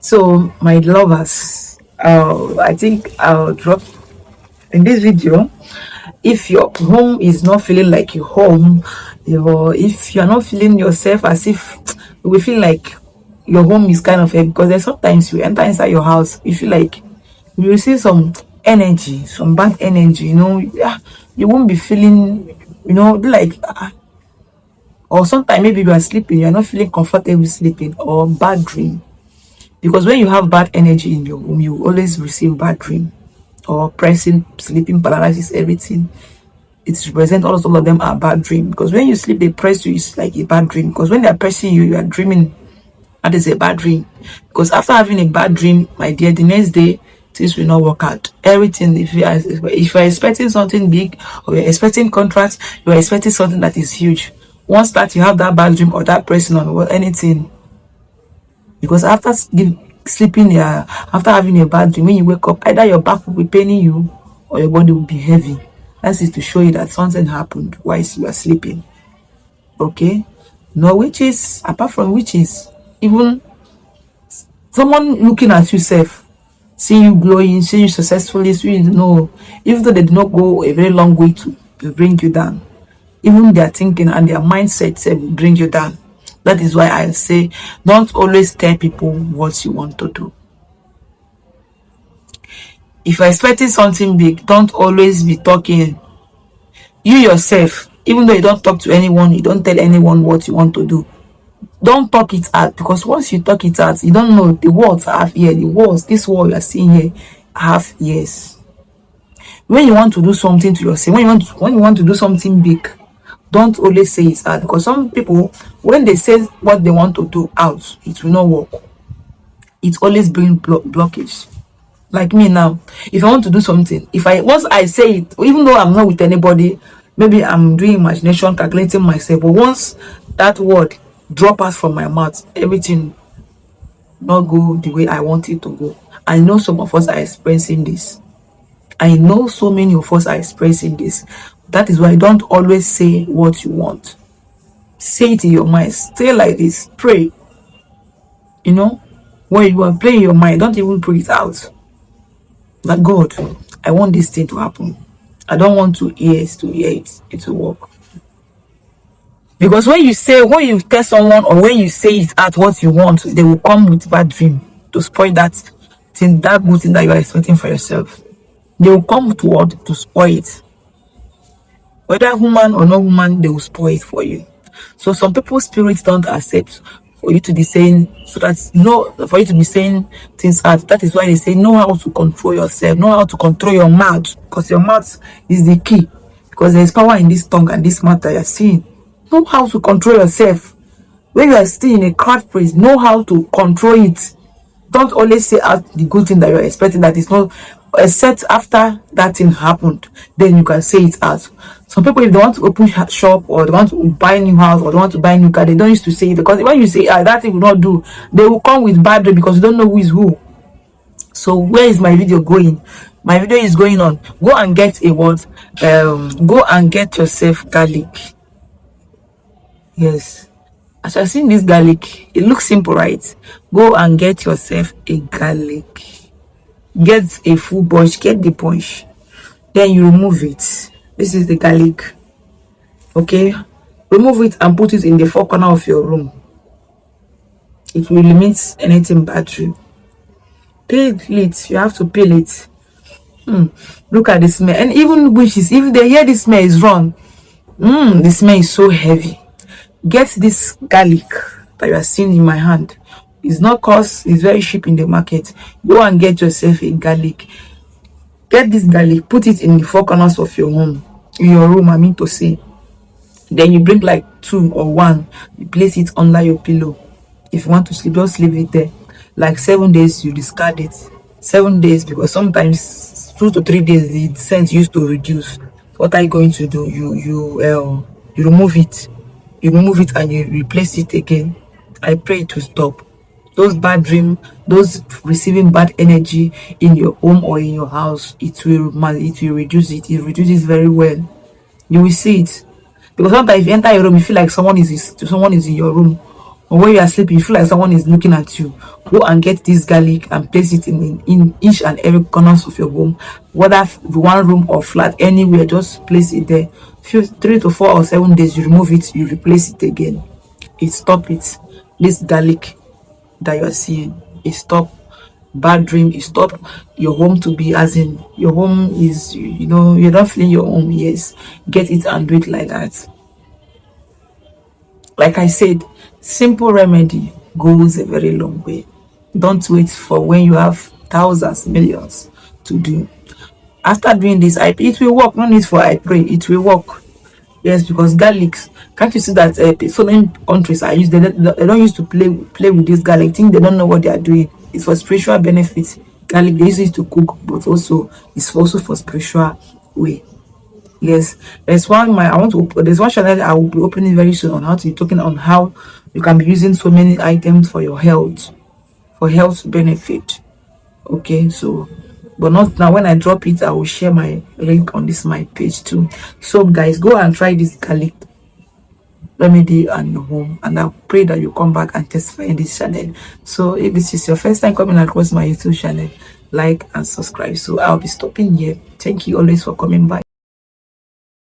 So, my lovers, I think I'll drop in this video. If your home is not feeling like your home, if you're not feeling yourself as if we feel like your home is kind of heavy, because there's sometimes you enter inside your house, you feel like you receive some energy, some bad energy, yeah, you won't be feeling, like, or sometimes maybe you are sleeping, you're not feeling comfortable sleeping, or bad dream. Because when you have bad energy in your home, you always receive bad dream, or pressing, sleeping paralysis, everything. It represents all of them are bad dream. Because when you sleep, they press you, it's like a bad dream. Because when they are pressing you, you are dreaming. That is a bad dream. Because after having a bad dream, my dear, the next day things will not work out. Everything, if you're expecting something big, or you're expecting contracts, you're expecting something that is huge. Once that you have that bad dream or that pressing on, or anything, because after sleeping, after having a bad dream, when you wake up, either your back will be paining you or your body will be heavy. That is to show you that something happened whilst you are sleeping. Okay? No witches, apart from witches, even someone looking at yourself, seeing you glowing, seeing you successfully, seeing you know, even though they did not go a very long way to bring you down, even their thinking and their mindset will bring you down. That is why I say, don't always tell people what you want to do. If you're expecting something big, don't always be talking. You yourself, even though you don't talk to anyone, you don't tell anyone what you want to do, don't talk it out. Because once you talk it out, you don't know, the words have ears. The words, this word you are seeing here, have ears. When you want to do something to yourself, when you want to do something big, don't always say it out. Because some people, when they say what they want to do out, it will not work. It always brings blockage. Like me now, if I want to do something, once I say it, even though I'm not with anybody, maybe I'm doing imagination, calculating myself, but once that word drop out from my mouth, everything not go the way I want it to go. I know some of us are experiencing this. I know so many of us are expressing this. That is why don't always say what you want. Say it in your mind. Stay like this. Pray. When you are praying in your mind, don't even pray it out. That God, I want this thing to happen. I don't want to hear it will work. Because when you tell someone, or when you say it at what you want, they will come with bad dream to spoil that thing, that good thing that you are expecting for yourself. They will come with word to spoil it. Whether human or not human, they will spoil it for you. So some people's spirits don't accept for you to be saying, for you to be saying things out. That is why they say, know how to control yourself, know how to control your mouth, because your mouth is the key. Because there is power in this tongue and this mouth that you are seeing. Know how to control yourself. When you are still in a crowd place, know how to control it. Don't always say out the good thing that you're expecting that is not, except after that thing happened, then you can say it out. Some people, if they want to open shop, or they want to buy a new house, or they want to buy a new car, they don't used to say it, because when you say that thing will not do, they will come with bad day, because you don't know who is who. So where is my video going? My video is going on, go and get a what? Go and get yourself garlic. Yes, as I've seen this garlic, it looks simple, right? Go and get yourself a garlic. Get a full bunch, get the bunch. Then you remove it. This is the garlic. Okay? Remove it and put it in the four corner of your room. It will limit anything battery. Peel it. You have to peel it. Look at the smell. And even witches, if they hear the smell is wrong, the smell is so heavy. Get this garlic that you are seeing in my hand. It's not cost, it's very cheap in the market. Go and get yourself a garlic. Get this garlic, put it in the four corners of your home, in your room, I mean to say. Then you bring like 2 or 1, you place it under your pillow. If you want to sleep, just leave it there. Like 7 days, you discard it. 7 days, because sometimes 2 to 3 days the scent used to reduce. What are you going to do? You remove it. You remove it and you replace it again. I pray it to stop. Those bad dreams, those receiving bad energy in your home or in your house, it will reduce it. It reduces very well. You will see it. Because sometimes if you enter your room, you feel like someone is in your room, or when you are sleeping, you feel like someone is looking at you, go and get this garlic and place it in each and every corners of your home, whether one room or flat, anywhere. Just place it there. Few 3 to 4 or 7 days, you remove it, you replace it again. It stop it. This garlic that you are seeing, it stop bad dream. It stop your home to be, as in your home is, you're not feeling your home. Yes, get it and do it like that. Like I said, simple remedy goes a very long way. Don't wait for when you have thousands, millions to do. After doing this, it will work. No need for I pray. It will work. Yes, because garlic. Can't you see that so many countries are used? They don't used to play with this garlic. Think they don't know what they are doing. It's for spiritual benefits. Garlic, they use it to cook, but also it's also for spiritual way. Yes, there's one there's one channel I will be opening very soon on how to be talking on how you can be using so many items for your health, for health benefit. Okay, so but not now. When I drop it, I will share my link on this my page too. So guys, go and try this garlic remedy on your home, and I pray that you come back and testify in this channel. So if this is your first time coming across my YouTube channel, like and subscribe. So I'll be stopping here. Thank you always for coming by.